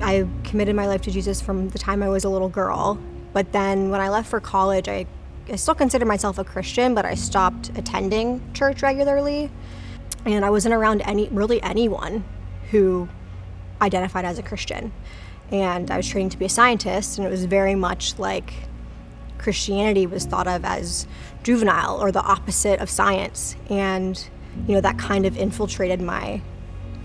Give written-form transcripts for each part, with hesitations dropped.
I committed my life to Jesus from the time I was a little girl. But then when I left for college, I still consider myself a Christian, but I stopped attending church regularly. And I wasn't around anyone who identified as a Christian. And I was training to be a scientist, and it was very much like Christianity was thought of as juvenile or the opposite of science. And, that kind of infiltrated my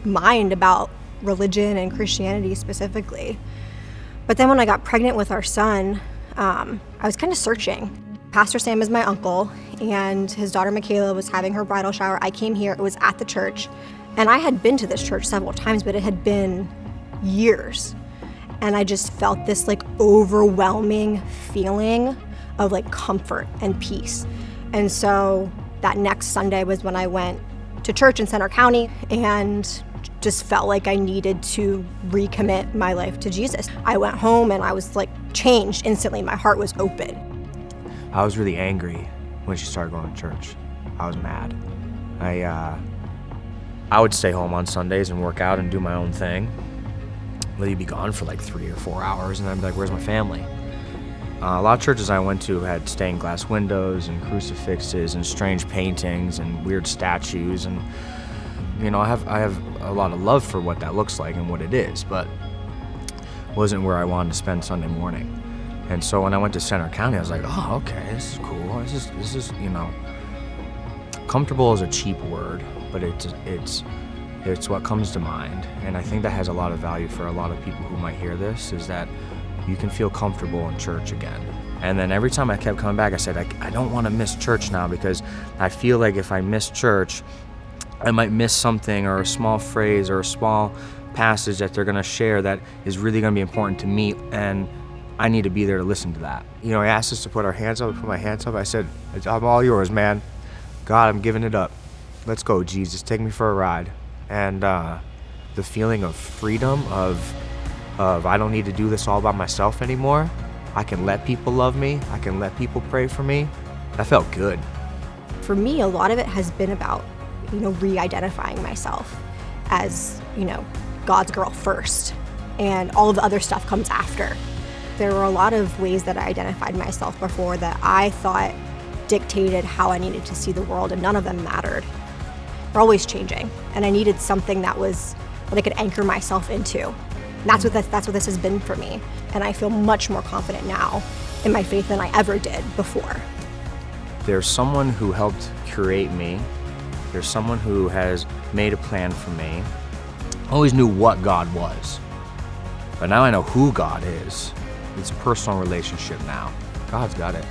mind about religion and Christianity specifically. But then when I got pregnant with our son, I was kind of searching. Pastor Sam is my uncle, and his daughter Michaela was having her bridal shower. I came here, it was at the church, and I had been to this church several times, but it had been years. And I just felt this overwhelming feeling of comfort and peace. And so that next Sunday was when I went to church in Center County and just felt like I needed to recommit my life to Jesus. I went home and I was changed instantly. My heart was open. I was really angry when she started going to church. I was mad. I would stay home on Sundays and work out and do my own thing. Let you be gone for 3 or 4 hours, and I'd be like, where's my family? A lot of churches I went to had stained glass windows and crucifixes and strange paintings and weird statues, and I have a lot of love for what that looks like and what it is, but wasn't where I wanted to spend Sunday morning. And so when I went to Center County, I was like, oh, okay, this is cool. This is comfortable is a cheap word, but it's what comes to mind. And I think that has a lot of value for a lot of people who might hear this, is that you can feel comfortable in church again. And then every time I kept coming back, I said, I don't want to miss church now, because I feel like if I miss church, I might miss something, or a small phrase or a small passage that they're going to share that is really going to be important to me, and I need to be there to listen to that. He asked us to put our hands up. I put my hands up. I said, I'm all yours, man. God, I'm giving it up. Let's go, Jesus. Take me for a ride. And the feeling of freedom, of I don't need to do this all by myself anymore. I can let people love me. I can let people pray for me. That felt good. For me, a lot of it has been about, re-identifying myself as, God's girl first, and all of the other stuff comes after. There were a lot of ways that I identified myself before that I thought dictated how I needed to see the world, and none of them mattered. They're always changing, and I needed something that I could anchor myself into. And that's what this has been for me, and I feel much more confident now in my faith than I ever did before. There's someone who helped curate me. There's someone who has made a plan for me. I always knew what God was, but now I know who God is. It's a personal relationship now. God's got it.